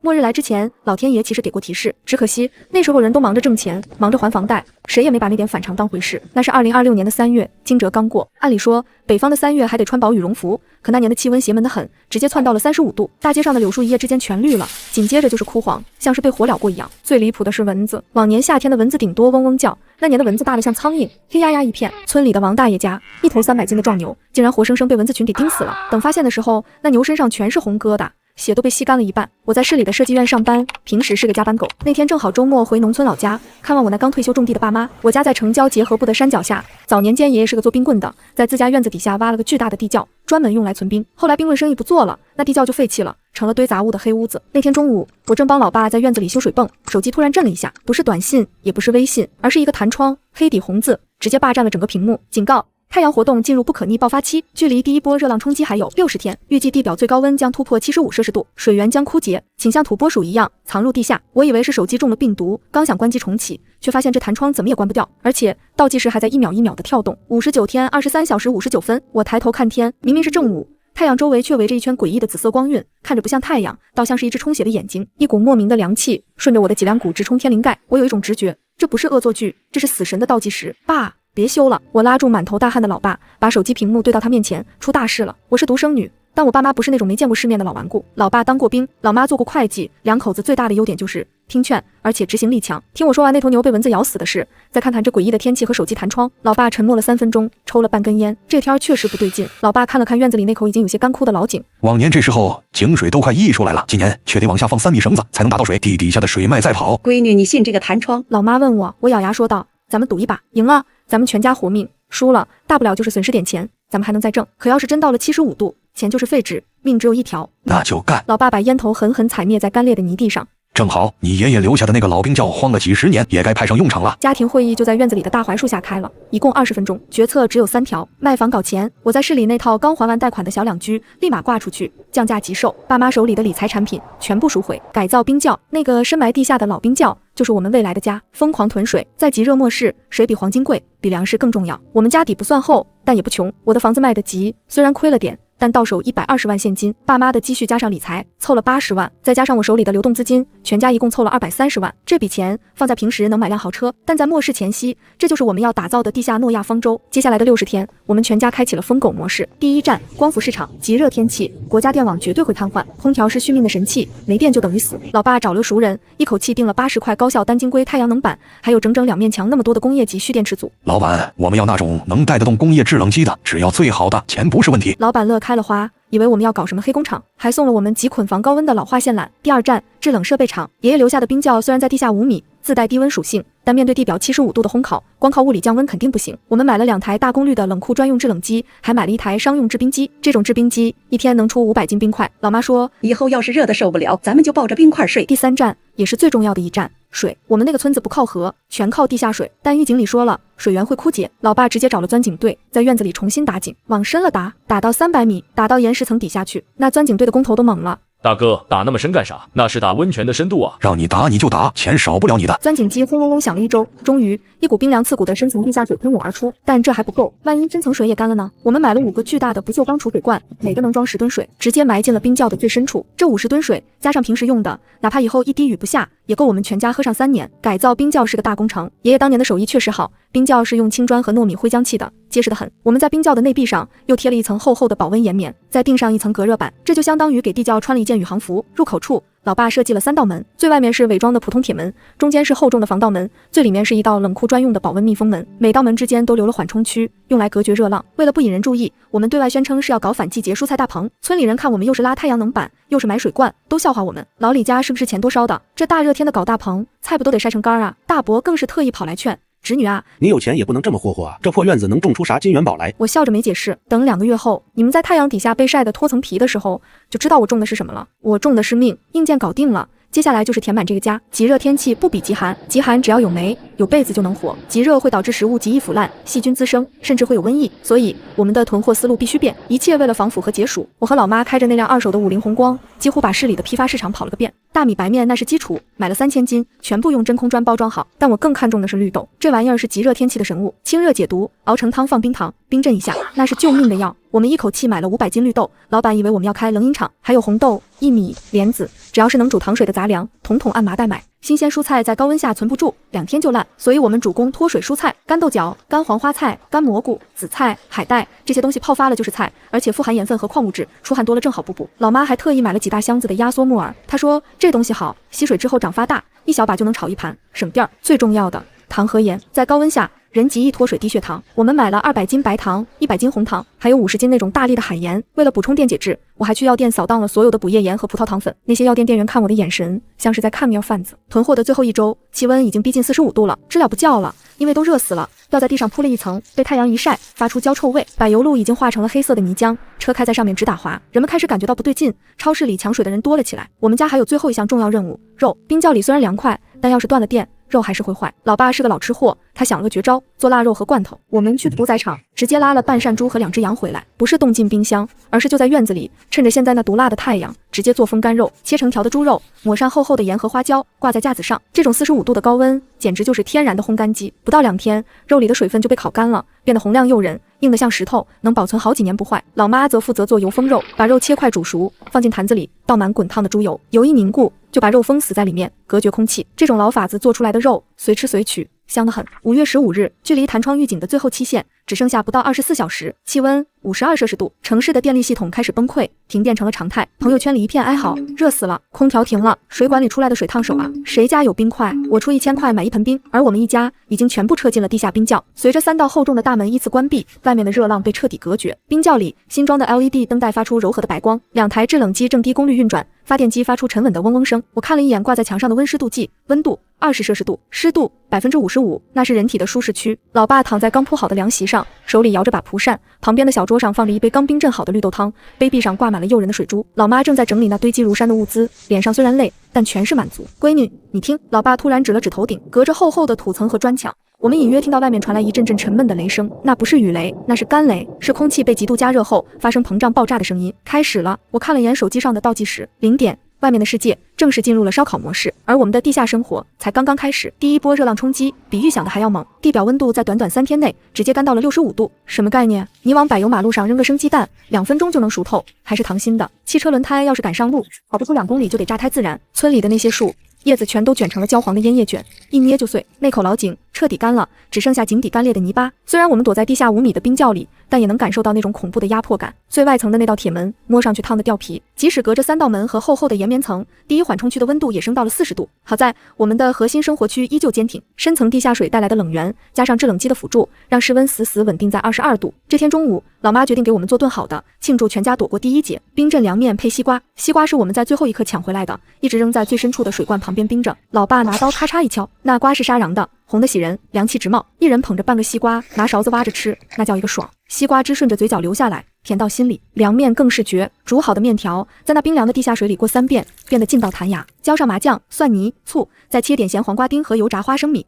末日来之前，老天爷其实给过提示，只可惜那时候人都忙着挣钱，忙着还房贷，谁也没把那点反常当回事。那是2026年的3月，惊蛰刚过。按理说，北方的3月还得穿薄羽绒服，可那年的气温邪门得很，直接窜到了35度，大街上的柳树一夜之间全绿了，紧接着就是枯黄，像是被火燎过一样。最离谱的是蚊子，往年夏天的蚊子顶多嗡嗡叫，那年的蚊子大得像苍蝇，黑压压一片。村里的王大爷家一头300斤的壮牛，竟然活生生被蚊子群给叮死了。等发现的时候，那牛身上全是红疙瘩，血都被吸干了一半。我在市里的设计院上班，平时是个加班狗。那天正好周末回农村老家，看望我那刚退休种地的爸妈。我家在城郊结合部的山脚下，早年间爷爷是个做冰棍的，在自家院子底下挖了个巨大的地窖，专门用来存冰。后来冰棍生意不做了，那地窖就废弃了，成了堆杂物的黑屋子。那天中午，我正帮老爸在院子里修水泵，手机突然震了一下，不是短信，也不是微信，而是一个弹窗，黑底红字，直接霸占了整个屏幕，警告。太阳活动进入不可逆爆发期，距离第一波热浪冲击还有60天，预计地表最高温将突破75摄氏度，水源将枯竭，请像土拨鼠一样藏入地下。我以为是手机中了病毒，刚想关机重启，却发现这弹窗怎么也关不掉，而且倒计时还在1秒1秒的跳动。59天23小时59分，我抬头看天，明明是正午，太阳周围却围着一圈诡异的紫色光晕，看着不像太阳，倒像是一只充血的眼睛。一股莫名的凉气顺着我的脊梁骨直冲天灵盖，我有一种直觉，这不是恶作剧，这是死神的倒计时。爸，别修了！我拉住满头大汗的老爸，把手机屏幕对到他面前，出大事了！我是独生女，但我爸妈不是那种没见过世面的老顽固。老爸当过兵，老妈做过会计，两口子最大的优点就是听劝，而且执行力强。听我说完那头牛被蚊子咬死的事，再看看这诡异的天气和手机弹窗，老爸沉默了3分钟，抽了半根烟。这天确实不对劲。老爸看了看院子里那口已经有些干枯的老井，往年这时候井水都快溢出来了，今年却得往下放3米绳子才能打到水，地底下的水脉在跑。闺女，你信这个弹窗？老妈问我，我咬牙说道：咱们赌一把，赢了咱们全家活命，输了大不了就是损失点钱，咱们还能再挣。可要是真到了75度，钱就是废纸，命只有一条。那就干！老爸把烟头狠狠踩灭在干裂的泥地上。正好你爷爷留下的那个老冰窖荒了几10年，也该派上用场了。家庭会议就在院子里的大槐树下开了，一共20分钟，决策只有3条：卖房搞钱。我在市里那套刚还完贷款的小两居立马挂出去，降价急售。爸妈手里的理财产品全部赎回。改造冰窖，那个深埋地下的老冰窖就是我们未来的家。疯狂囤水，在极热末世，水比黄金贵，比粮食更重要。我们家底不算厚，但也不穷。我的房子卖得急，虽然亏了点，但到手120万现金，爸妈的积蓄加上理财，凑了80万，再加上我手里的流动资金，全家一共凑了230万。这笔钱放在平时能买辆豪车，但在末世前夕，这就是我们要打造的地下诺亚方舟。接下来的60天，我们全家开启了疯狗模式。第一站，光伏市场。极热天气，国家电网绝对会瘫痪，空调是续命的神器，没电就等于死。老爸找了熟人，一口气订了80块高效单晶硅太阳能板，还有整整2面墙那么多的工业级蓄电池组。老板，我们要那种能带得动工业制冷机的，只要最好的，钱不是问题。老板乐开了花，以为我们要搞什么黑工厂，还送了我们几捆防高温的老化线缆。第二站，制冷设备厂。爷爷留下的冰窖虽然在地下5米，自带低温属性，但面对地表75度的烘烤，光靠物理降温肯定不行。我们买了2台大功率的冷库专用制冷机，还买了1台商用制冰机。这种制冰机一天能出500斤冰块。老妈说，以后要是热的受不了，咱们就抱着冰块睡。第3站，也是最重要的一站，水。我们那个村子不靠河，全靠地下水，但预警里说了，水源会枯竭。老爸直接找了钻井队，在院子里重新打井，往深了打，打到300米，打到岩石层底下去。那钻井队的工头都懵了。大哥，打那么深干啥？那是打温泉的深度啊！让你打你就打，钱少不了你的。钻井机轰隆隆响了1周，终于一股冰凉刺骨的深层地下水喷涌而出。但这还不够，万一深层水也干了呢？我们买了5个巨大的不锈钢储水罐，每个能装10吨水，直接埋进了冰窖的最深处。这50吨水加上平时用的，哪怕以后一滴雨不下，也够我们全家喝上3年。改造冰窖是个大工程，爷爷当年的手艺确实好。冰窖是用青砖和糯米灰浆砌的，结实得很。我们在冰窖的内壁上又贴了一层厚厚的保温岩棉，再钉上一层隔热板，这就相当于给地窖穿了一件宇航服。入口处，老爸设计了3道门，最外面是伪装的普通铁门，中间是厚重的防盗门，最里面是一道冷库专用的保温密封门。每道门之间都留了缓冲区，用来隔绝热浪。为了不引人注意，我们对外宣称是要搞反季节蔬菜大棚。村里人看我们又是拉太阳能板，又是买水罐，都笑话我们。老李家是不是钱多烧的？这大热天的搞大棚，菜不都得晒成干啊？大伯更是特意跑来劝。侄女啊，你有钱也不能这么霍霍啊！这破院子能种出啥金元宝来？我笑着没解释。等2个月后，你们在太阳底下被晒得脱层皮的时候，就知道我种的是什么了。我种的是命，硬件搞定了，接下来就是填满这个家。极热天气不比极寒，极寒只要有煤有被子就能活，极热会导致食物极易腐烂，细菌滋生，甚至会有瘟疫。所以我们的囤货思路必须变，一切为了防腐和解暑。我和老妈开着那辆2手的50宏光，几乎把市里的批发市场跑了个遍。大米白面那是基础，买了3000斤，全部用真空砖包装好。但我更看重的是绿豆，这玩意儿是极热天气的神物，清热解毒，熬成汤放冰糖，冰镇一下，那是救命的药。我们一口气买了500斤绿豆，老板以为我们要开冷饮厂，还有红豆、薏米、莲子，只要是能煮糖水的杂粮，统统按麻袋买。新鲜蔬菜在高温下存不住，2天就烂，所以我们主攻脱水蔬菜，干豆角、干黄花菜、干蘑菇、紫菜、海带，这些东西泡发了就是菜，而且富含盐分和矿物质，出汗多了正好补补。老妈还特意买了几大箱子的压缩木耳，她说这东西好，吸水之后长发大，一小把就能炒一盘，省地儿。最重要的，糖和盐，在高温下人极易脱水低血糖。我们买了200斤白糖、100斤红糖，还有50斤那种大粒的海盐。为了补充电解质，我还去药店扫荡了所有的补液盐和葡萄糖粉。那些药店店员看我的眼神，像是在看面贩子。囤货的最后一周，气温已经逼近45度了，知了不叫了，因为都热死了。要在地上铺了一层，被太阳一晒，发出焦臭味。柏油路已经化成了黑色的泥浆，车开在上面直打滑。人们开始感觉到不对劲，超市里抢水的人多了起来。我们家还有最后一项重要任务，肉。冰窖里虽然凉快，但要是断了电，肉还是会坏。老爸是个老吃货，他想了个绝招，做腊肉和罐头。我们去屠宰场，直接拉了半扇猪和2只羊回来，不是冻进冰箱，而是就在院子里，趁着现在那毒辣的太阳，直接做风干肉，切成条的猪肉，抹上厚厚的盐和花椒，挂在架子上。这种45度的高温，简直就是天然的烘干机。不到2天，肉里的水分就被烤干了，变得红亮诱人，硬得像石头，能保存好几年不坏。老妈则负责做油封肉，把肉切块煮熟，放进坛子里，倒满滚烫的猪油，油一凝固，就把肉封死在里面，隔绝空气。这种老法子做出来的肉，随吃随取，香得很。5月15日，距离弹窗预警的最后期限只剩下不到24小时，气温52摄氏度，城市的电力系统开始崩溃，停电成了常态。朋友圈里一片哀嚎，热死了，空调停了，水管里出来的水烫手啊！谁家有冰块？我出1000块买一盆冰。而我们一家已经全部撤进了地下冰窖。随着3道厚重的大门依次关闭，外面的热浪被彻底隔绝。冰窖里新装的 LED 灯带发出柔和的白光，2台制冷机正低功率运转，发电机发出沉稳的嗡嗡声。我看了一眼挂在墙上的温湿度计，温度20摄氏度，湿度55%，那是人体的舒适区。老爸躺在刚铺好的凉席上，手里摇着把蒲扇，旁边的小桌上放着一杯刚冰镇好的绿豆汤，杯壁上挂满了诱人的水珠。老妈正在整理那堆积如山的物资，脸上虽然累，但全是满足。闺女，你听，老爸突然指了指头顶，隔着厚厚的土层和砖墙，我们隐约听到外面传来一阵阵沉闷的雷声，那不是雨雷，那是干雷，是空气被极度加热后发生膨胀爆炸的声音。开始了，我看了眼手机上的倒计时，0点。外面的世界正式进入了烧烤模式，而我们的地下生活才刚刚开始。第一波热浪冲击比预想的还要猛，地表温度在短短3天内直接干到了65度。什么概念？你往柏油马路上扔个生鸡蛋，2分钟就能熟透，还是溏心的。汽车轮胎要是赶上路，跑不出2公里就得扎胎自燃。村里的那些树叶子全都卷成了焦黄的烟叶卷，一捏就碎。那口老井彻底干了，只剩下井底干裂的泥巴。虽然我们躲在地下5米的冰窖里，但也能感受到那种恐怖的压迫感。最外层的那道铁门摸上去烫得掉皮，即使隔着3道门和厚厚的岩棉层，第一缓冲区的温度也升到了40度。好在我们的核心生活区依旧坚挺，深层地下水带来的冷源加上制冷机的辅助，让室温死死稳定在22度。这天中午，老妈决定给我们做顿好的，庆祝全家躲过第1劫。冰镇凉面配西瓜，西瓜是我们在最后一刻抢回来的，一直扔在最深处的水罐旁边冰着。老爸拿刀咔嚓一敲，那瓜是沙瓤的，红得喜人，凉气直冒。一人捧着半个西瓜，拿勺子挖着吃，那叫一个爽。西瓜汁顺着嘴角流下来，甜到心里。凉面更是绝，煮好的面条在那冰凉的地下水里过3遍，变得劲道弹牙。浇上麻酱、蒜泥、醋，再切点咸黄瓜丁和油炸花生米。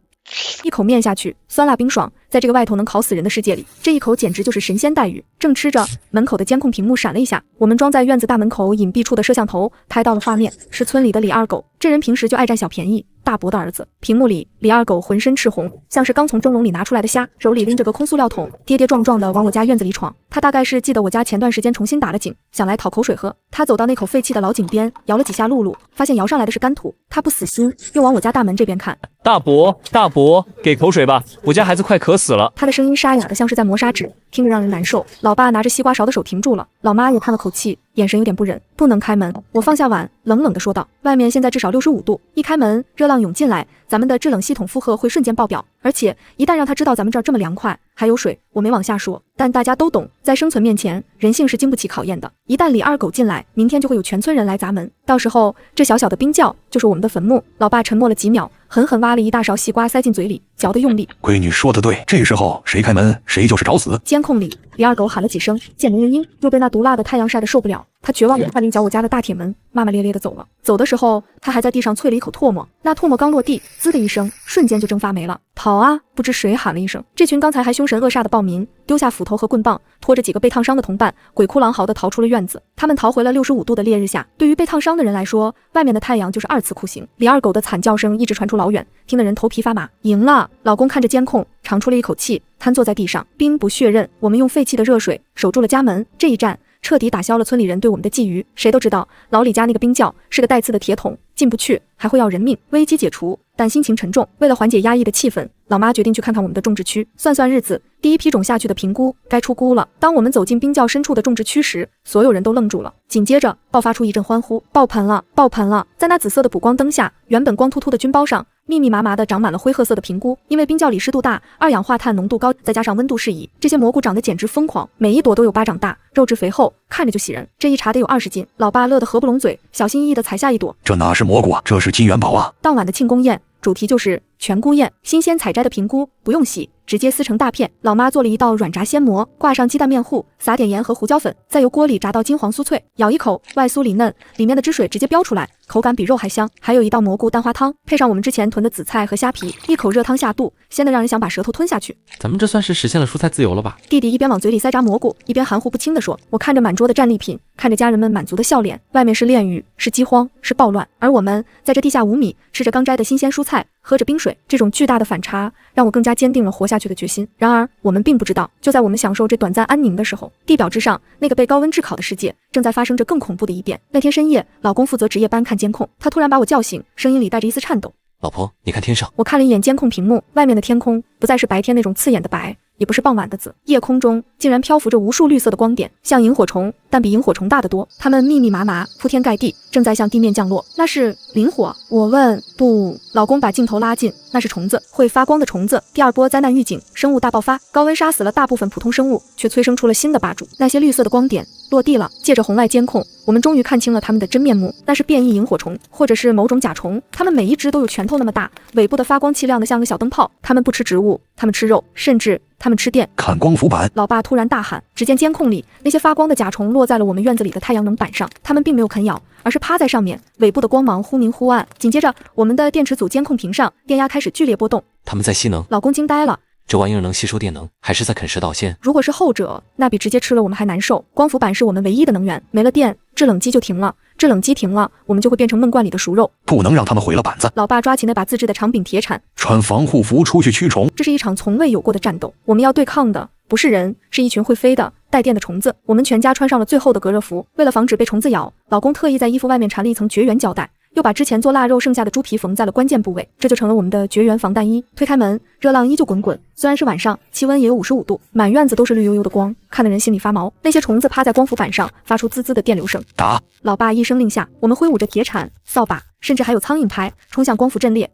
一口面下去，酸辣冰爽。在这个外头能烤死人的世界里，这一口简直就是神仙待遇。正吃着，门口的监控屏幕闪了一下，我们装在院子大门口隐蔽处的摄像头拍到了画面，是村里的李二狗。这人平时就爱占小便宜，大伯的儿子。屏幕里，李二狗浑身赤红，像是刚从蒸笼里拿出来的虾，手里拎着个空塑料桶，跌跌撞撞的往我家院子里闯。他大概是记得我家前段时间重新打了井，想来讨口水喝。他走到那口废弃的老井边，摇了几下辘轳，发现摇上来的是干土。他不死心，又往我家大门这边看。大伯，给口水吧，我家孩子快渴死了。他的声音沙哑的像是在磨砂纸，听着让人难受。老爸拿着西瓜勺的手停住了，老妈也叹了口气，眼神有点不忍。不能开门。我放下碗，冷冷地说道，外面现在至少65度，一开门热浪涌进来，咱们的制冷系统负荷会瞬间爆表，而且一旦让他知道咱们这儿这么凉快还有水，我没往下说，但大家都懂，在生存面前，人性是经不起考验的。一旦李二狗进来，明天就会有全村人来砸门，到时候这小小的冰窖就是我们的坟墓。老爸沉默了几秒，狠狠挖了一大勺西瓜塞进嘴里，嚼得用力。闺女说得对，这时候谁开门谁就是找死。监控里，李二狗喊了几声，见没人应，又被那毒辣的太阳晒得受不了，他绝望地看了一脚我家的大铁门，骂骂咧咧地走了。走的时候，他还在地上啐了一口唾沫，那唾沫刚落地，滋的一声，瞬间就蒸发没了。逃啊！不知谁喊了一声。这群刚才还凶神恶煞的暴民，丢下斧头和棍棒，拖着几个被烫伤的同伴，鬼哭狼嚎地逃出了院子。他们逃回了65度的烈日下。对于被烫伤的人来说，外面的太阳就是2次酷刑。李二狗的惨叫声一直传出老远，听得人头皮发麻。赢了！老公看着监控，长出了一口气，瘫坐在地上，兵不血刃。我们用废弃的热水守住了家门。这一战彻底打消了村里人对我们的觊觎。谁都知道老李家那个冰窖是个带刺的铁桶，进不去还会要人命。危机解除，但心情沉重。为了缓解压抑的气氛，老妈决定去看看我们的种植区，算算日子，第一批种下去的评估该出估了。当我们走进冰窖深处的种植区时，所有人都愣住了，紧接着爆发出一阵欢呼：爆盆了，爆盆了！在那紫色的补光灯下，原本光秃秃的菌包上密密麻麻地长满了灰褐色的评估。因为冰窖里湿度大，二氧化碳浓度高，再加上温度适宜，这些蘑菇长得简直疯狂，每一朵都有巴掌大，肉质肥厚，看着就喜人。这一茬得有20斤，老爸乐得合不拢嘴，小心翼翼地采下一朵。这哪是蘑菇啊，这是金元宝啊！当晚的庆功宴主题就是全菇宴，新鲜采摘的评估不用洗，直接撕成大片。老妈做了一道软炸鲜蘑，挂上鸡蛋面糊，撒点盐和胡椒粉，再由锅里炸到金黄酥脆。咬一口，外酥里嫩，里面的汁水直接飙出来，口感比肉还香。还有一道蘑菇蛋花汤，配上我们之前囤的紫菜和虾皮，一口热汤下肚，鲜得让人想把舌头吞下去。咱们这算是实现了蔬菜自由了吧？弟弟一边往嘴里塞炸蘑菇，一边含糊不清地说。我看着满桌的战利品，看着家人们满足的笑脸，外面是炼狱，是饥荒，是暴乱，而我们在这地下5米，吃着刚摘的新鲜蔬菜，喝着冰水。这种巨大的反差让我更加坚定了活下去的决心。然而我们并不知道，就在我们享受这短暂安宁的时候，地表之上那个被高温炙烤的世界正在发生着更恐怖的一变。那天深夜，老公负责值夜班看监控，他突然把我叫醒，声音里带着一丝颤抖。老婆，你看天上。我看了一眼监控屏幕，外面的天空不再是白天那种刺眼的白，也不是傍晚的紫，夜空中竟然漂浮着无数绿色的光点，像萤火虫，但比萤火虫大得多。它们密密麻麻，铺天盖地，正在向地面降落。那是磷火？我问。不，老公把镜头拉近，那是虫子，会发光的虫子。第二波灾难预警，生物大爆发，高温杀死了大部分普通生物，却催生出了新的霸主。那些绿色的光点落地了，借着红外监控，我们终于看清了它们的真面目。那是变异萤火虫，或者是某种甲虫，它们每一只都有拳头那么大，尾部的发光器亮得像个小灯泡。它们不吃植物，它们吃肉，甚至他们吃电。看光伏板！老爸突然大喊，只见监控里那些发光的甲虫落在了我们院子里的太阳能板上，它们并没有啃咬，而是趴在上面，尾部的光芒忽明忽暗。紧接着，我们的电池组监控屏上电压开始剧烈波动。他们在吸能。老公惊呆了，这玩意儿能吸收电能，还是在啃食导线？如果是后者，那比直接吃了我们还难受。光伏板是我们唯一的能源，没了电，制冷机就停了。制冷机停了，我们就会变成焖罐里的熟肉。不能让他们毁了板子。老爸抓起那把自制的长柄铁铲，穿防护服出去驱虫。这是一场从未有过的战斗，我们要对抗的不是人，是一群会飞的带电的虫子。我们全家穿上了最厚的隔热服，为了防止被虫子咬，老公特意在衣服外面缠了一层绝缘胶带，又把之前做腊肉剩下的猪皮缝在了关键部位，这就成了我们的绝缘防弹衣。推开门，热浪依旧滚滚，虽然是晚上，气温也有55度，满院子都是绿油油的光，看得人心里发毛。那些虫子趴在光伏板上，发出滋滋的电流声。打！老爸一声令下，我们挥舞着铁铲、扫把，甚至还有苍蝇拍，冲向光伏阵列。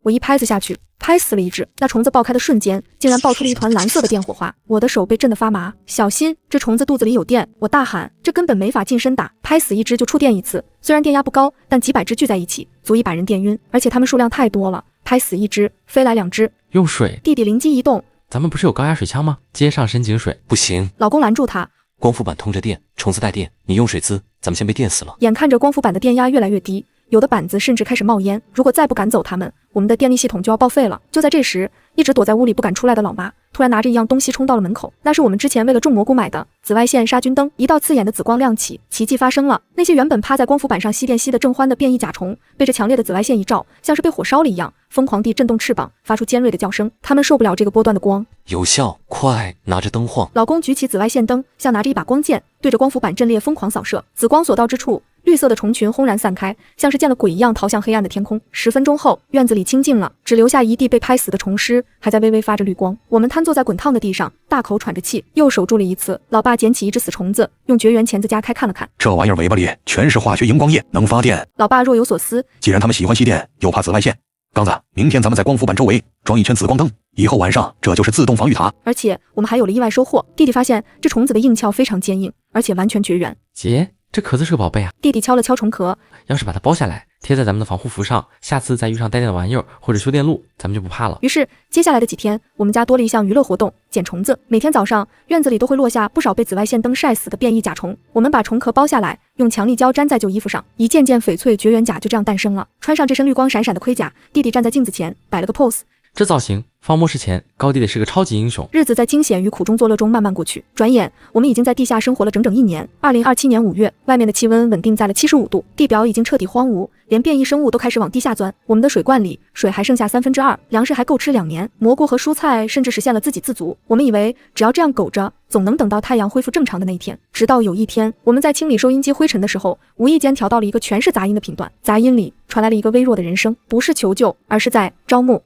我一拍子下去，拍死了一只。那虫子爆开的瞬间，竟然爆出了一团蓝色的电火花，我的手被震得发麻。小心，这虫子肚子里有电！我大喊，这根本没法近身打，拍死一只就触电一次。虽然电压不高，但几百只聚在一起，足以把人电晕，而且它们数量太多了，拍死一只，飞来2只。用水。弟弟灵机一动，咱们不是有高压水枪吗？接上深井水。不行，老公拦住他。光伏板通着电，虫子带电，你用水滋，咱们先被电死了。眼看着光伏板的电压越来越低，有的板子甚至开始冒烟，如果再不赶走它们，我们的电力系统就要报废了。就在这时，一直躲在屋里不敢出来的老妈突然拿着一样东西冲到了门口，那是我们之前为了种蘑菇买的紫外线杀菌灯。一道刺眼的紫光亮起，奇迹发生了。那些原本趴在光伏板上吸电吸得正欢的变异甲虫，被这强烈的紫外线一照，像是被火烧了一样，疯狂地震动翅膀，发出尖锐的叫声。它们受不了这个波段的光，有效，快拿着灯晃。老公举起紫外线灯，像拿着一把光剑，对着光伏板阵列疯狂扫射。紫光所到之处，绿色的虫群轰然散开，像是见了鬼一样逃向黑暗的天空。10分钟后，院子里清静了，只留下一地被拍死的虫尸，还在微微发着绿光。我们瘫坐在滚烫的地上，大口喘着气，又守住了一次。老爸捡起一只死虫子，用绝缘钳子夹开看了看，这玩意儿尾巴里全是化学荧光液，能发电。老爸若有所思，既然他们喜欢吸电，又怕紫外线，刚子，明天咱们在光伏板周围装一圈紫光灯，以后晚上这就是自动防御塔。而且我们还有了意外收获，弟弟发现这虫子的硬壳非常坚硬，而且完全绝缘。姐，这壳子是个宝贝啊！弟弟敲了敲虫壳，要是把它剥下来，贴在咱们的防护服上，下次再遇上带电的玩意儿或者修电路，咱们就不怕了。于是接下来的几天，我们家多了一项娱乐活动，捡虫子。每天早上，院子里都会落下不少被紫外线灯晒死的变异甲虫，我们把虫壳剥下来，用强力胶粘在旧衣服上，一件件翡翠绝缘甲就这样诞生了。穿上这身绿光闪闪的盔甲，弟弟站在镜子前摆了个 pose。这造型放末世前，高低得是个超级英雄。日子在惊险与苦中作乐中慢慢过去，转眼我们已经在地下生活了整整1年。2027年5月，外面的气温稳定在了75度，地表已经彻底荒芜，连变异生物都开始往地下钻。我们的水罐里水还剩下2/3，粮食还够吃2年，蘑菇和蔬菜甚至实现了自给自足。我们以为只要这样苟着，总能等到太阳恢复正常的那一天。直到有一天，我们在清理收音机灰尘的时候，无意间调到了一个全是杂音的频段，杂音里传来了一个微弱的人声，不是求救，而是在招募。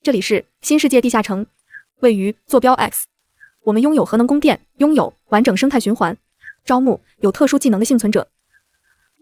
这里是新世界地下城，位于坐标 X， 我们拥有核能供电，拥有完整生态循环，招募有特殊技能的幸存者。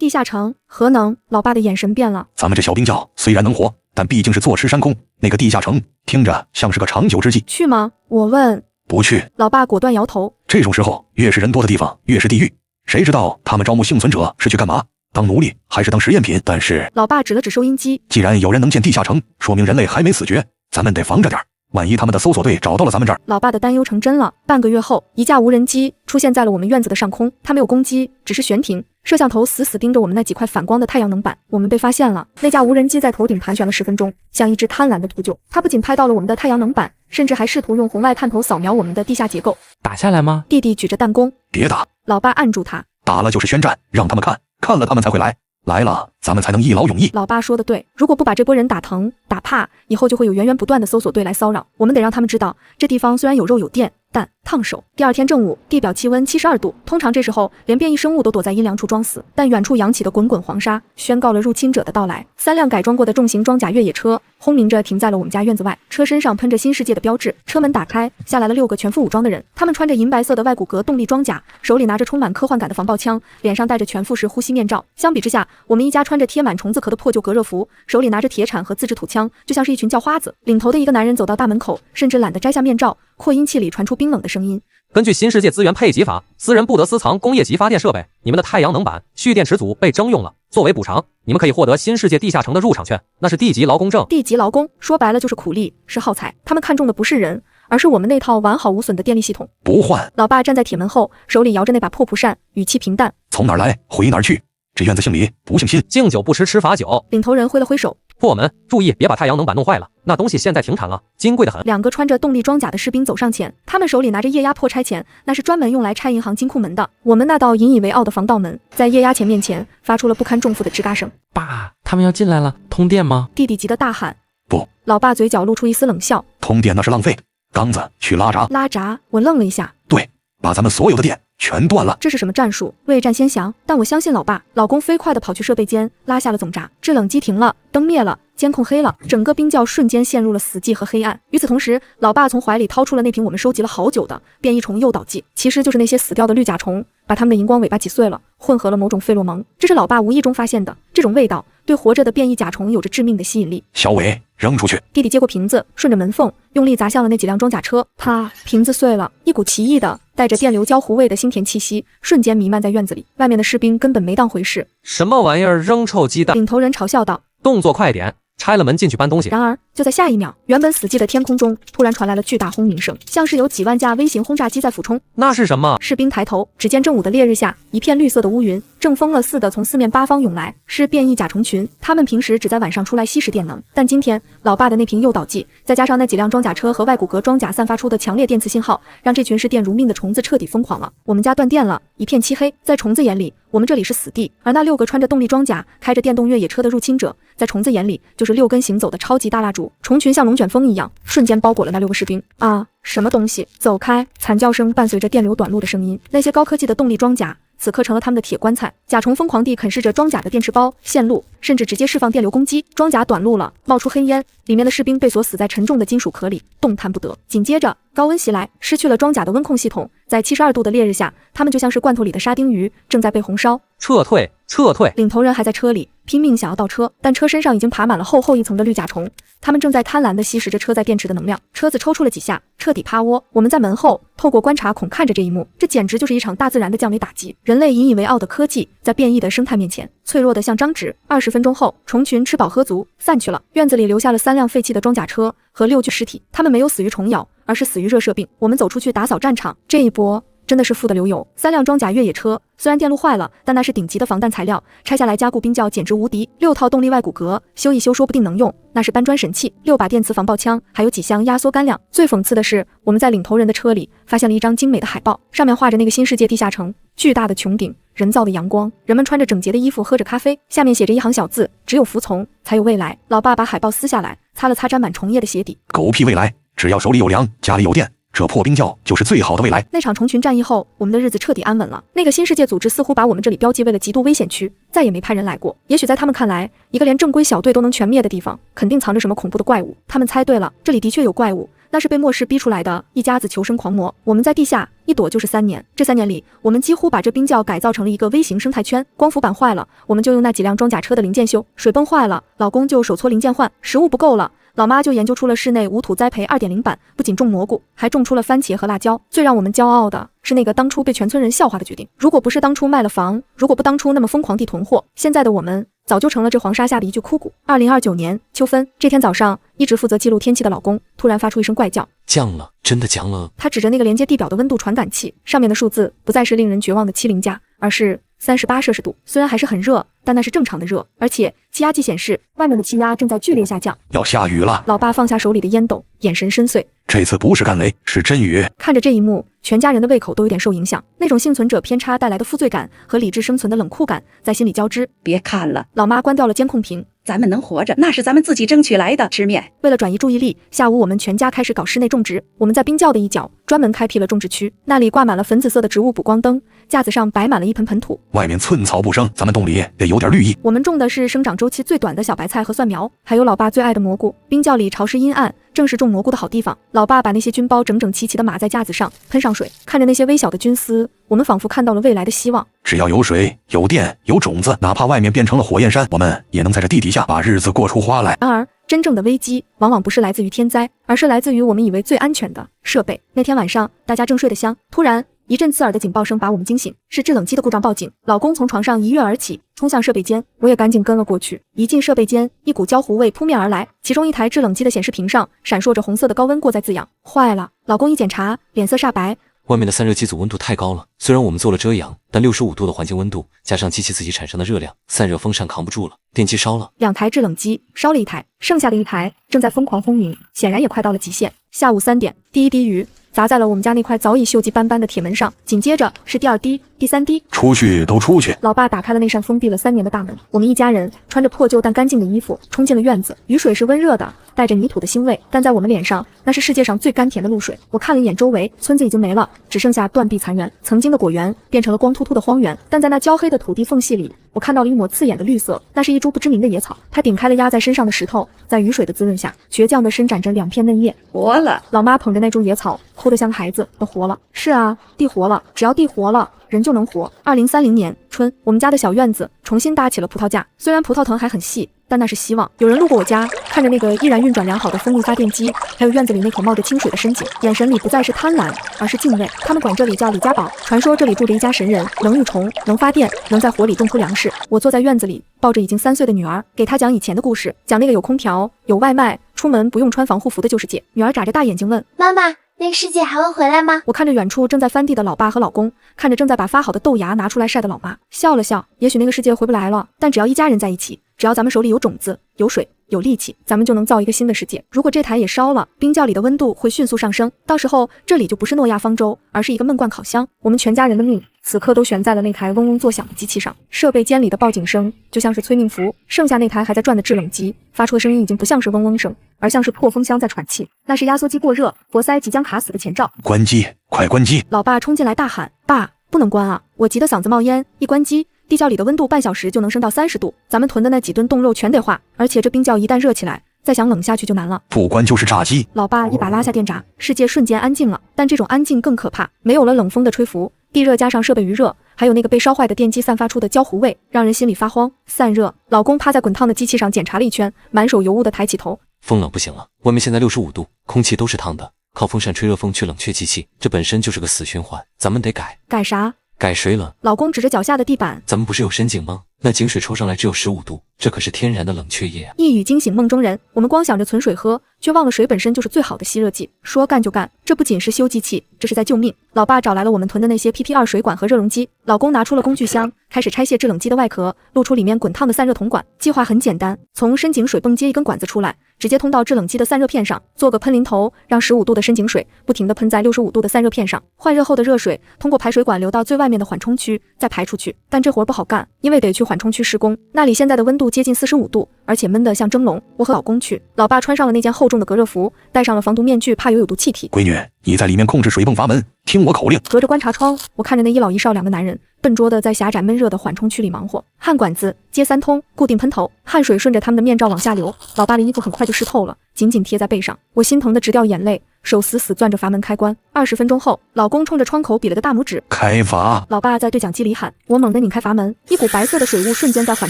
地下城，核能，老爸的眼神变了。咱们这小冰窖虽然能活，但毕竟是坐吃山空，那个地下城听着像是个长久之计。去吗？我问。不去。老爸果断摇头。这种时候，越是人多的地方，越是地狱。谁知道他们招募幸存者是去干嘛？当奴隶还是当实验品？但是老爸指了指收音机，既然有人能建地下城，说明人类还没死绝，咱们得防着点。万一他们的搜索队找到了咱们这儿，老爸的担忧成真了。半个月后，一架无人机出现在了我们院子的上空，它没有攻击，只是悬停，摄像头死死盯着我们那几块反光的太阳能板。我们被发现了，那架无人机在头顶盘旋了10分钟，像一只贪婪的秃鹫。它不仅拍到了我们的太阳能板，甚至还试图用红外探头扫描我们的地下结构。打下来吗？弟弟举着弹弓。别打。老爸按住他。打了就是宣战，让他们看，看了他们才会来。来了，咱们才能一劳永逸。老爸说的对，如果不把这波人打疼、打怕，以后就会有源源不断的搜索队来骚扰。我们得让他们知道，这地方虽然有肉有电，但烫手。第二天正午，地表气温72度，通常这时候连变异生物都躲在阴凉处装死，但远处扬起的滚滚黄沙宣告了入侵者的到来。3辆改装过的重型装甲越野车轰鸣着停在了我们家院子外，车身上喷着新世界的标志。车门打开，下来了6个全副武装的人，他们穿着银白色的外骨骼动力装甲，手里拿着充满科幻感的防爆枪，脸上戴着全副式呼吸面罩。相比之下，我们一家穿着贴满虫子壳的破旧隔热服，手里拿着铁铲和自制土枪，就像是一群叫花子。领头的一个男人走到大门口，甚至懒得摘下面罩，扩音器里传出冰冷的声音。根据新世界资源配给法，私人不得私藏工业级发电设备。你们的太阳能板、蓄电池组被征用了，作为补偿，你们可以获得新世界地下城的入场券，那是地级劳工证。地级劳工说白了就是苦力，是耗材。他们看中的不是人，而是我们那套完好无损的电力系统。不换。老爸站在铁门后，手里摇着那把破蒲扇，语气平淡。从哪儿来，回哪儿去。这院子姓李，不姓辛。敬酒不吃吃罚酒。领头人挥了挥手。破门，注意别把太阳能板弄坏了，那东西现在停产了，金贵得很。2个穿着动力装甲的士兵走上前，他们手里拿着液压破拆钳，那是专门用来拆银行金库门的。我们那道引以为傲的防盗门，在液压钳面前发出了不堪重负的吱嘎声。爸，他们要进来了，通电吗？弟弟急得大喊。不。老爸嘴角露出一丝冷笑。通电那是浪费，刚子去拉闸。拉闸？我愣了一下。对，把咱们所有的电全断了。这是什么战术？未战先降。但我相信老爸。老公飞快地跑去设备间，拉下了总闸。制冷机停了，灯灭了，监控黑了，整个冰窖瞬间陷入了死寂和黑暗。与此同时，老爸从怀里掏出了那瓶我们收集了好久的变异虫诱导剂，其实就是那些死掉的绿甲虫，把它们的荧光尾巴挤碎了，混合了某种费洛蒙。这是老爸无意中发现的，这种味道对活着的变异甲虫有着致命的吸引力。小伟，扔出去。弟弟接过瓶子，顺着门缝用力砸向了那几辆装甲车，啪，瓶子碎了，一股奇异的带着电流焦糊味的腥甜气息瞬间弥漫在院子里。外面的士兵根本没当回事。什么玩意儿，扔臭鸡蛋！领头人嘲笑道。动作快点，拆了门进去搬东西。然而就在下一秒，原本死寂的天空中突然传来了巨大轰鸣声，像是有几万架微型轰炸机在俯冲。那是什么？士兵抬头，只见正午的烈日下，一片绿色的乌云正疯了似的从4面8方涌来，是变异甲虫群。他们平时只在晚上出来吸食电能，但今天老爸的那瓶诱导剂，再加上那几辆装甲车和外骨骼装甲散发出的强烈电磁信号，让这群视电如命的虫子彻底疯狂了。我们家断电了，一片漆黑，在虫子眼里，我们这里是死地，而那6个穿着动力装甲、开着电动越野车的入侵者，在虫子眼里就是6根行走的超级大蜡烛。虫群像龙卷风一样，瞬间包裹了那6个士兵。啊，什么东西？走开！惨叫声伴随着电流短路的声音。那些高科技的动力装甲此刻成了他们的铁棺材。甲虫疯狂地啃噬着装甲的电池包、线路，甚至直接释放电流攻击。装甲短路了，冒出黑烟，里面的士兵被锁死在沉重的金属壳里，动弹不得。紧接着高温袭来，失去了装甲的温控系统，在72度的烈日下，他们就像是罐头里的沙丁鱼，正在被红烧。撤退，撤退！领头人还在车里拼命想要倒车，但车身上已经爬满了厚厚一层的绿甲虫，他们正在贪婪地吸食着车载电池的能量。车子抽搐了几下，彻底趴窝。我们在门后透过观察孔看着这一幕，这简直就是一场大自然的降维打击。人类引以为傲的科技，在变异的生态面前，脆弱的像张纸。20分钟后，虫群吃饱喝足，散去了。院子里留下了3辆废弃的装甲车和6具尸体，他们没有死于虫咬，而是死于热射病。我们走出去打扫战场，这一波真的是富得流油。3辆装甲越野车，虽然电路坏了，但那是顶级的防弹材料，拆下来加固冰窖简直无敌。6套动力外骨骼，修一修说不定能用，那是搬砖神器。6把电磁防爆枪，还有几箱压缩干粮。最讽刺的是，我们在领头人的车里发现了一张精美的海报，上面画着那个新世界地下城，巨大的穹顶，人造的阳光，人们穿着整洁的衣服喝着咖啡，下面写着一行小字：只有服从，才有未来。老爸把海报撕下来，擦了擦沾满虫叶的鞋底。狗屁未来，只要手里有粮，家里有电，这破冰窖就是最好的未来。那场虫群战役后，我们的日子彻底安稳了。那个新世界组织似乎把我们这里标记为了极度危险区，再也没派人来过。也许在他们看来，一个连正规小队都能全灭的地方，肯定藏着什么恐怖的怪物。他们猜对了，这里的确有怪物，那是被末世逼出来的一家子求生狂魔。我们在地下一躲就是3年，这3年里，我们几乎把这冰窖改造成了一个微型生态圈。光伏板坏了，我们就用那几辆装甲车的零件修；水泵坏了，老公就手搓零件换；食物不够了，老妈就研究出了室内无土栽培 2.0 版，不仅种蘑菇，还种出了番茄和辣椒。最让我们骄傲的是那个当初被全村人笑话的决定。如果不是当初卖了房，如果不当初那么疯狂地囤货，现在的我们早就成了这黄沙下的一具枯骨。2029年秋分，这天早上，一直负责记录天气的老公突然发出一声怪叫，降了，真的降了。他指着那个连接地表的温度传感器，上面的数字不再是令人绝望的70加，而是38摄氏度。虽然还是很热，但那是正常的热，而且气压计显示外面的气压正在剧烈下降。要下雨了。老爸放下手里的烟斗，眼神深邃。这次不是干雷，是真雨。看着这一幕，全家人的胃口都有点受影响。那种幸存者偏差带来的负罪感和理智生存的冷酷感在心里交织。别看了，老妈关掉了监控屏。咱们能活着，那是咱们自己争取来的。吃面。为了转移注意力，下午我们全家开始搞室内种植。我们在冰窖的一角专门开辟了种植区，那里挂满了粉紫色的植物补光灯，架子上摆满了一盆盆土。外面寸草不生，咱们洞里得有点绿意。我们种的是生长周期最短的小白菜和蒜苗，还有老爸最爱的蘑菇。冰窖里潮湿阴暗，正是种蘑菇的好地方。老爸把那些菌包整整齐齐地码在架子上，喷上水，看着那些微小的菌丝，我们仿佛看到了未来的希望。只要有水、有电、有种子，哪怕外面变成了火焰山，我们也能在这地底下把日子过出花来。然而，真正的危机往往不是来自于天灾，而是来自于我们以为最安全的设备。那天晚上，大家正睡得香，突然一阵刺耳的警报声把我们惊醒，是制冷机的故障报警。老公从床上一跃而起，冲向设备间，我也赶紧跟了过去。一进设备间，一股焦糊味扑面而来，其中一台制冷机的显示屏上闪烁着红色的高温过载字样。坏了！老公一检查，脸色煞白。外面的散热机组温度太高了，虽然我们做了遮阳，但65度的环境温度加上机器自己产生的热量，散热风扇扛不住了，电机烧了。2台制冷机烧了1台，剩下的1台正在疯狂轰鸣，显然也快到了极限。下午3点，第一滴雨砸在了我们家那块早已锈迹斑斑的铁门上，紧接着是第2滴、第3滴。出去都出去！老爸打开了那扇封闭了3年的大门，我们一家人穿着破旧但干净的衣服冲进了院子。雨水是温热的，带着泥土的腥味，但在我们脸上，那是世界上最甘甜的露水。我看了一眼周围，村子已经没了，只剩下断壁残垣。曾经的果园变成了光秃秃的荒原，但在那焦黑的土地缝隙里，我看到了一抹刺眼的绿色，那是一株不知名的野草。它顶开了压在身上的石头，在雨水的滋润下，倔强地伸展着2片嫩叶。活了！老妈捧着那株野草，哭得像个孩子。都活了。是啊，地活了，只要地活了，人就能活。2030年春，我们家的小院子重新搭起了葡萄架，虽然葡萄藤还很细，但那是希望。有人路过我家，看着那个依然运转良好的风力发电机，还有院子里那口冒着清水的深井，眼神里不再是贪婪，而是敬畏。他们管这里叫李家堡，传说这里住着一家神人，能育虫，能发电，能在火里种出粮食。我坐在院子里，抱着已经3岁的女儿，给她讲以前的故事，讲那个有空调、有外卖、出门不用穿防护服的旧世界。女儿眨着大眼睛问：妈妈，那个世界还会回来吗？我看着远处正在翻地的老爸和老公，看着正在把发好的豆芽拿出来晒的老妈，笑了笑。也许那个世界回不来了，但只要一家人在一起，只要咱们手里有种子、有水、有力气，咱们就能造一个新的世界。如果这台也烧了，冰窖里的温度会迅速上升，到时候这里就不是诺亚方舟，而是一个闷罐烤箱。我们全家人的命此刻都悬在了那台嗡嗡作响的机器上。设备间里的报警声就像是催命符，剩下那台还在转的制冷机发出的声音已经不像是嗡嗡声，而像是破风箱在喘气，那是压缩机过热，活塞即将卡死的前兆。关机，快关机！老爸冲进来大喊：爸，不能关啊！我急得嗓子冒烟，一关机，地窖里的温度半小时就能升到30度，咱们囤的那几吨冻肉全得化，而且这冰窖一旦热起来，再想冷下去就难了。不关就是炸鸡！老爸一把拉下电闸，世界瞬间安静了。但这种安静更可怕，没有了冷风的吹拂，地热加上设备余热，还有那个被烧坏的电机散发出的焦糊味，让人心里发慌。散热，老公趴在滚烫的机器上检查了一圈，满手油污的抬起头。风冷不行了，外面现在65度，空气都是烫的，靠风扇吹热风去冷却机器，这本身就是个死循环，咱们得改。改啥？改水冷。老公指着脚下的地板。咱们不是有深井吗？那井水抽上来只有15度，这可是天然的冷却液啊！一语惊醒梦中人，我们光想着存水喝，却忘了水本身就是最好的吸热剂。说干就干，这不仅是修机器，这是在救命。老爸找来了我们囤的那些 PP2 水管和热容机，老公拿出了工具箱，开始拆卸制冷机的外壳，露出里面滚烫的散热铜管。计划很简单，从深井水泵接一根管子出来，直接通到制冷机的散热片上，做个喷淋头，让15度的深井水不停地喷在65度的散热片上。换热后的热水通过排水管流到最外面的缓冲区，再排出去。但这活不好干，因为得去缓冲区施工，那里现在的温度接近45度，而且闷得像蒸笼。我和老公去，老爸穿上了那件厚重的隔热服，戴上了防毒面具，怕有毒气体。闺女，你在里面控制水泵阀门，听我口令。隔着观察窗，我看着那一老一少两个男人笨拙地在狭窄闷热的缓冲区里忙活，焊管子、接3通、固定喷头，汗水顺着他们的面罩往下流。老爸的衣服很快就湿透了，紧紧贴在背上，我心疼得直掉眼泪，手死死攥着阀门开关。20分钟后，老公冲着窗口比了个大拇指，开阀。老爸在对讲机里喊，我猛地拧开阀门，一股白色的水雾瞬间在缓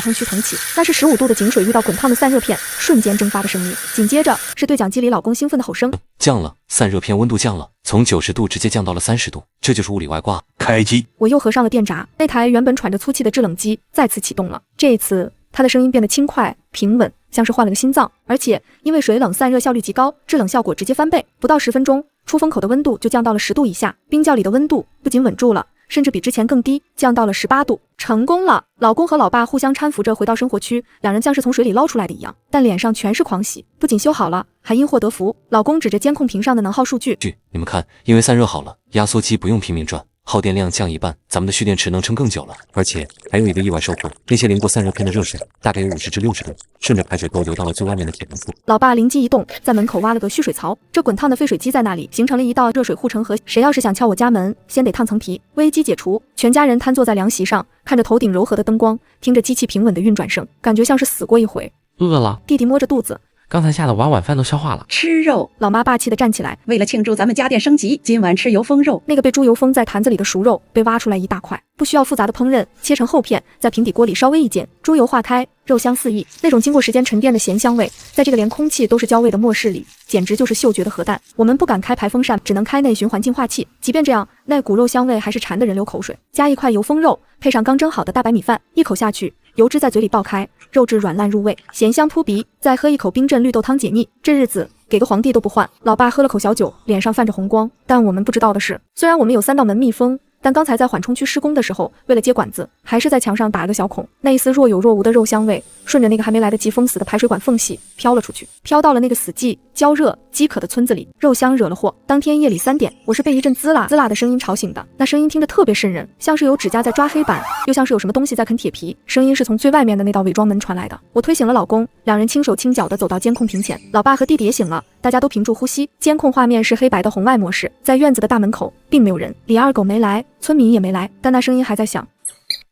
冲区腾起，那是15度的井水遇到滚烫的散热片瞬间蒸发的声音。紧接着是对讲机里老公兴奋的吼声，降了，散热片温度降了，从90度直接降到了30度，这就是物理外挂。开机。我又合上了电闸，那台原本喘着粗气的制冷机再次启动了，这一次它的声音变得轻快平稳，像是换了个心脏，而且因为水冷散热效率极高，制冷效果直接翻倍，不到10分钟，出风口的温度就降到了10度以下，冰窖里的温度不仅稳住了，甚至比之前更低，降到了18度，成功了！老公和老爸互相搀扶着回到生活区，两人像是从水里捞出来的一样，但脸上全是狂喜，不仅修好了，还因祸得福。老公指着监控屏上的能耗数据，你们看，因为散热好了，压缩机不用拼命转，耗电量降一半，咱们的蓄电池能撑更久了。而且还有一个意外收获，那些淋过散热片的热水大概有50至60度，顺着排水沟流到了最外面的铁门处。老爸灵机一动，在门口挖了个蓄水槽，这滚烫的废水机在那里形成了一道热水护城河，谁要是想敲我家门，先得烫层皮。危机解除，全家人瘫坐在凉席上，看着头顶柔和的灯光，听着机器平稳的运转声，感觉像是死过一回。饿了，弟弟摸着肚子，刚才下的晚饭都消化了。吃肉。老妈霸气地站起来，为了庆祝咱们家电升级，今晚吃油封肉。那个被猪油封在坛子里的熟肉被挖出来一大块，不需要复杂的烹饪，切成厚片，在平底锅里稍微一煎，猪油化开，肉香四溢，那种经过时间沉淀的咸香味，在这个连空气都是焦味的末世里，简直就是嗅觉的核弹。我们不敢开排风扇，只能开内循环净化器，即便这样，那股肉香味还是馋得人流口水。加一块油封肉，配上刚蒸好的大白米饭，一口下去，油脂在嘴里爆开，肉质软烂入味，咸香扑鼻，再喝一口冰镇绿豆汤解腻，这日子给个皇帝都不换。老爸喝了口小酒，脸上泛着红光，但我们不知道的是，虽然我们有3道门密封，但刚才在缓冲区施工的时候，为了接管子，还是在墙上打了个小孔，那一丝若有若无的肉香味顺着那个还没来得及封死的排水管缝隙飘了出去，飘到了那个死寂、焦热、饥渴的村子里。肉香惹了祸。当天夜里3点，我是被一阵滋啦滋啦的声音吵醒的，那声音听着特别瘆人，像是有指甲在抓黑板，又像是有什么东西在啃铁皮。声音是从最外面的那道伪装门传来的。我推醒了老公，两人轻手轻脚地走到监控屏前，老爸和弟弟也醒了，大家都屏住呼吸。监控画面是黑白的红外模式，在院子的大门口并没有人，李二狗没来，村民也没来，但那声音还在响。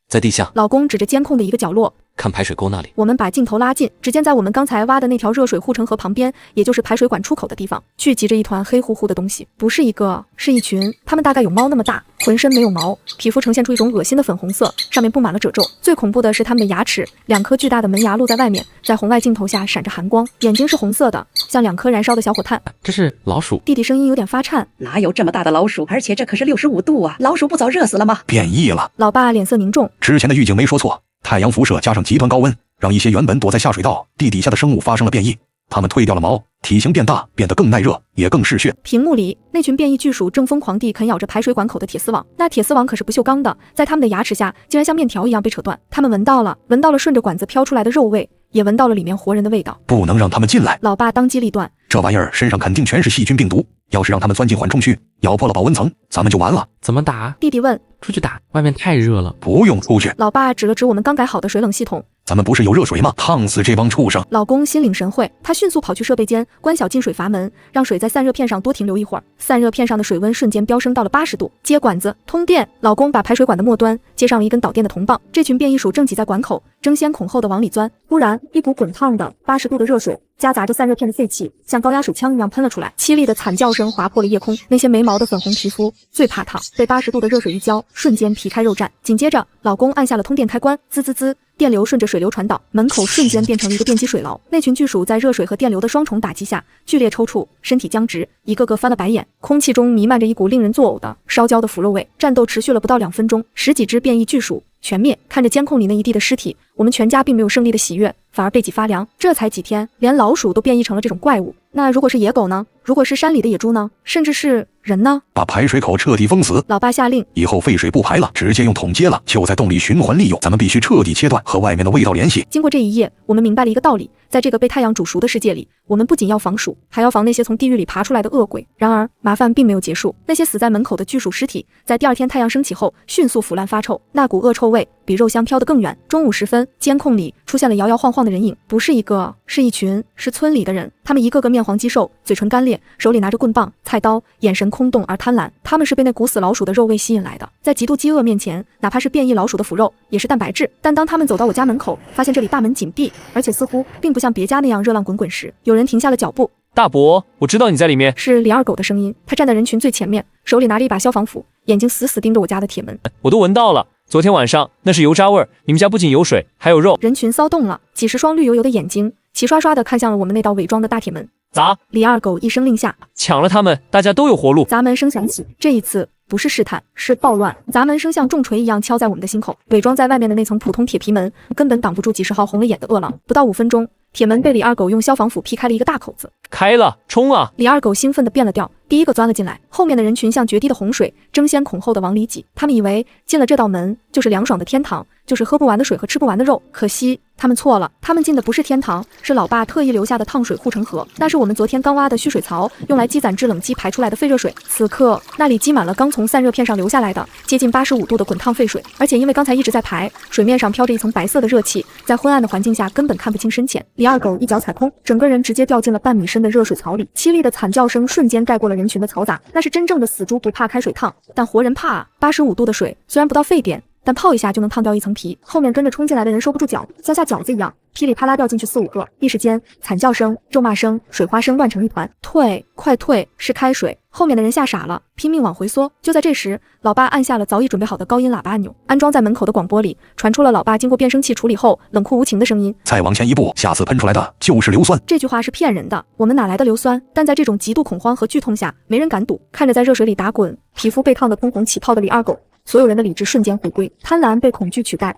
在地下。老公指着监控的一个角落，看排水沟那里。我们把镜头拉近，只见在我们刚才挖的那条热水护城河旁边，也就是排水管出口的地方，聚集着一团黑乎乎的东西，不是一个，是一群。它们大概有猫那么大，浑身没有毛，皮肤呈现出一种恶心的粉红色，上面布满了褶皱。最恐怖的是它们的牙齿，2颗巨大的门牙露在外面，在红外镜头下闪着寒光，眼睛是红色的，像2颗燃烧的小火炭。这是老鼠。弟弟声音有点发颤，哪有这么大的老鼠？而且这可是65度啊，老鼠不早热死了吗？变异了。老爸脸色凝重，之前的预警没说错，太阳辐射加上极端高温，让一些原本躲在下水道地底下的生物发生了变异，它们蜕掉了毛，体型变大，变得更耐热，也更嗜血。屏幕里那群变异巨鼠正疯狂地啃咬着排水管口的铁丝网，那铁丝网可是不锈钢的，在它们的牙齿下竟然像面条一样被扯断。它们闻到了顺着管子飘出来的肉味，也闻到了里面活人的味道。不能让他们进来。老爸当机立断，这玩意儿身上肯定全是细菌病毒，要是让他们钻进缓冲区，咬破了保温层，咱们就完了。怎么打？弟弟问。出去打，外面太热了。不用出去。老爸指了指我们刚改好的水冷系统，咱们不是有热水吗？烫死这帮畜生。老公心领神会，他迅速跑去设备间，关小进水阀门，让水在散热片上多停留一会儿。散热片上的水温瞬间飙升到了80度。接管子，通电。老公把排水管的末端接上了一根导电的铜棒，这群变异鼠正挤在管口，争先恐后的往里钻。突然，一股滚烫的80度的热水夹杂着散热片的废气像高压手枪一样喷了出来，凄厉的惨叫声划破了夜空。那些没毛的粉红皮肤最怕烫，被80度的热水一浇，瞬间皮开肉绽。紧接着，老公按下了通电开关，滋滋滋。电流顺着水流传导，门口瞬间变成了一个电击水牢。那群巨鼠在热水和电流的双重打击下，剧烈抽搐，身体僵直，一个个翻了白眼。空气中弥漫着一股令人作呕的烧焦的腐肉味。战斗持续了不到2分钟，10几只变异巨鼠全灭。看着监控里那一地的尸体，我们全家并没有胜利的喜悦，反而背脊发凉。这才几天，连老鼠都变异成了这种怪物。那如果是野狗呢？如果是山里的野猪呢？甚至是人呢？把排水口彻底封死。老爸下令，以后废水不排了，直接用桶接了，就在洞里循环利用。咱们必须彻底切断和外面的味道联系。经过这一夜，我们明白了一个道理，在这个被太阳煮熟的世界里，我们不仅要防鼠，还要防那些从地狱里爬出来的恶鬼。然而，麻烦并没有结束，那些死在门口的巨鼠尸体，在第2天太阳升起后，迅速腐烂发臭，那股恶臭味比肉香飘得更远。中午时分，监控里出现了摇摇晃晃的人影，不是一个，是一群，是村里的人。他们一个个面黄肌瘦，嘴唇干裂，手里拿着棍棒、菜刀，眼神空洞而贪婪。他们是被那股死老鼠的肉味吸引来的，在极度饥饿面前，哪怕是变异老鼠的腐肉也是蛋白质。但当他们走到我家门口，发现这里大门紧闭，而且似乎并不像别家那样热浪滚滚时，有人停下了脚步。大伯，我知道你在里面。是李二狗的声音，他站在人群最前面，手里拿着一把消防斧，眼睛死死盯着我家的铁门。我都闻到了，昨天晚上那是油渣味儿，你们家不仅有水，还有肉。人群骚动了，几十双绿油油的眼睛齐刷刷地看向了我们那道伪装的大铁门。砸！李二狗一声令下，抢了他们，大家都有活路。砸门声响起，这一次不是试探，是暴乱。砸门声像重锤一样敲在我们的心口。伪装在外面的那层普通铁皮门根本挡不住几十号红了眼的饿狼。不到5分钟，铁门被李二狗用消防斧劈开了一个大口子。开了，冲啊！李二狗兴奋地变了调，第一个钻了进来。后面的人群像决堤的洪水，争先恐后地往里挤。他们以为进了这道门就是凉爽的天堂，就是喝不完的水和吃不完的肉。可惜他们错了，他们进的不是天堂，是老爸特意留下的烫水护城河。那是我们昨天刚挖的蓄水槽，用来积攒制冷机排出来的废热水。此刻那里积满了刚从散热片上流下来的接近85度的滚烫废水，而且因为刚才一直在排，水面上飘着一层白色的热气，在昏暗的环境下根本看不清深浅。李二狗一脚踩空，整个人直接掉进了半米深的热水槽里，凄厉的惨叫声瞬间盖过了人群的嘈杂。那是真正的死猪不怕开水烫，但活人怕啊！85度的水虽然不到沸点，但泡一下就能烫掉一层皮。后面跟着冲进来的人收不住脚，像下饺子一样噼里啪啦掉进去4、5个。一时间，惨叫声、咒骂声、水花声乱成一团。退，快退！是开水！后面的人吓傻了，拼命往回缩。就在这时，老爸按下了早已准备好的高音喇叭按钮，安装在门口的广播里传出了老爸经过变声器处理后冷酷无情的声音：再往前一步，下次喷出来的就是硫酸。这句话是骗人的，我们哪来的硫酸？但在这种极度恐慌和剧痛下，没人敢赌。看着在热水里打滚、皮肤被烫得通红起泡的李二狗，所有人的理智瞬间回归，贪婪被恐惧取代，